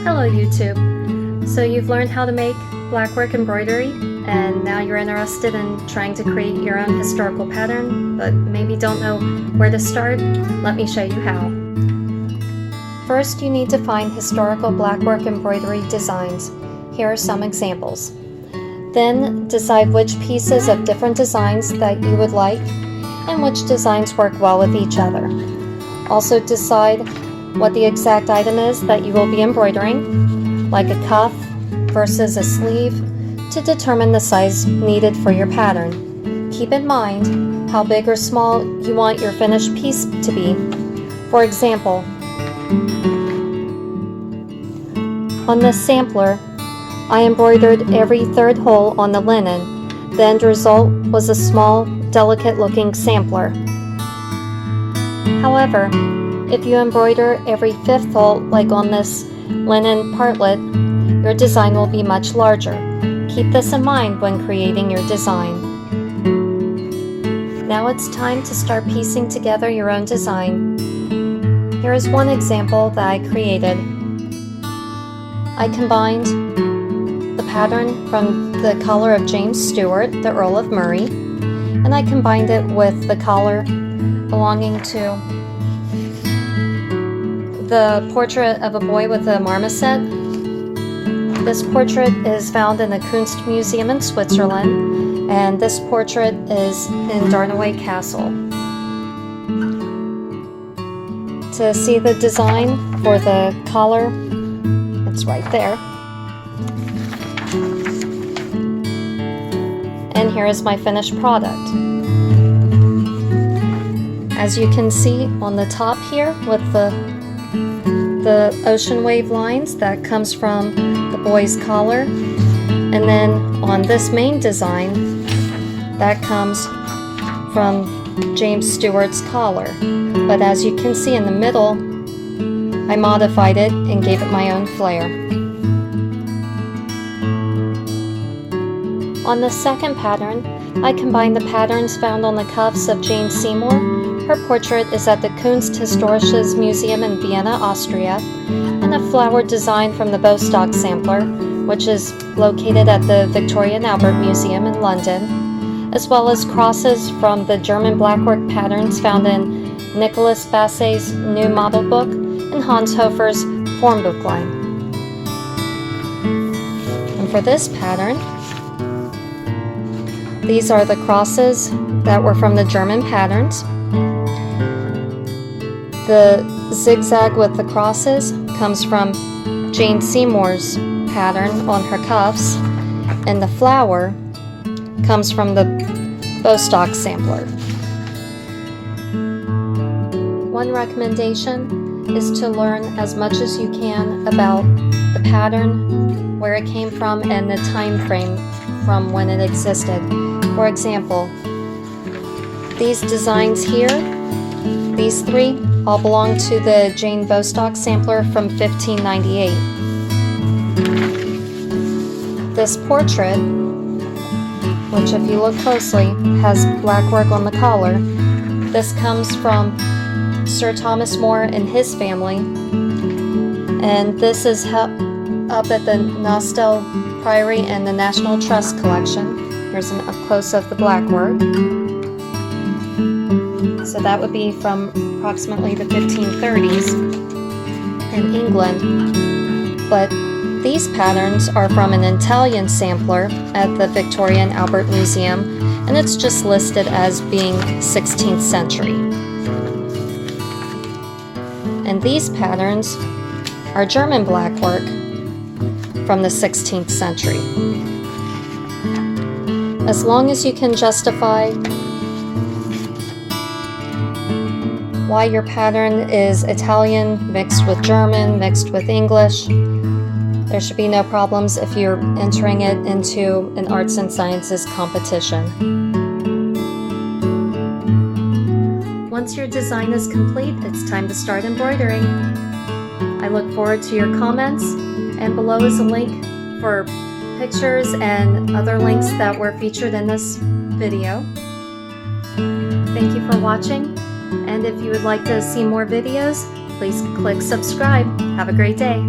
Hello YouTube! So you've learned how to make Blackwork embroidery and now you're interested in trying to create your own historical pattern but maybe don't know where to start? Let me show you how. First you need to find historical Blackwork embroidery designs. Here are some examples. Then decide which pieces of different designs that you would like and which designs work well with each other. Also decide what the exact item is that you will be embroidering, like a cuff versus a sleeve, to determine the size needed for your pattern. Keep in mind how big or small you want your finished piece to be. For example, on this sampler, I embroidered every third hole on the linen. The end result was a small, delicate-looking sampler. However, if you embroider every fifth hole, like on this linen partlet, your design will be much larger. Keep this in mind when creating your design. Now it's time to start piecing together your own design. Here is one example that I created. I combined the pattern from the collar of James Stuart, the Earl of Murray, and I combined it with the collar belonging to the portrait of a boy with a marmoset. This portrait is found in the Kunst Museum in Switzerland, and this portrait is in Darnaway Castle. To see the design for the collar, it's right there. And here is my finished product. As you can see on the top here with the ocean wave lines, that comes from the boy's collar, and then on this main design that comes from James Stuart's collar. But as you can see in the middle, I modified it and gave it my own flair. On the second pattern, I combined the patterns found on the cuffs of Jane Seymour. Her portrait is at the Kunsthistorisches Museum in Vienna, Austria, and a flower design from the Bostock sampler, which is located at the Victoria and Albert Museum in London, as well as crosses from the German Blackwork patterns found in Nicolas Basset's New Model Book and Hans Hofer's Formbuchlein. And for this pattern, these are the crosses that were from the German patterns. The zigzag with the crosses comes from Jane Seymour's pattern on her cuffs, and the flower comes from the Bostock sampler. One recommendation is to learn as much as you can about the pattern, where it came from, and the time frame from when it existed. For example, these designs here, these three, all belong to the Jane Bostock sampler from 1598. This portrait, which if you look closely has blackwork on the collar, this comes from Sir Thomas More and his family, and this is up at the Nostell Priory and the National Trust collection. Here's an up close of the blackwork. So that would be from approximately the 1530s in England. But these patterns are from an Italian sampler at the Victoria and Albert Museum, and it's just listed as being 16th century. And these patterns are German blackwork from the 16th century. As long as you can justify why your pattern is Italian mixed with German, mixed with English, there should be no problems if you're entering it into an arts and sciences competition. Once your design is complete, it's time to start embroidering. I look forward to your comments, and below is a link for pictures and other links that were featured in this video. Thank you for watching. And if you would like to see more videos, please click subscribe. Have a great day.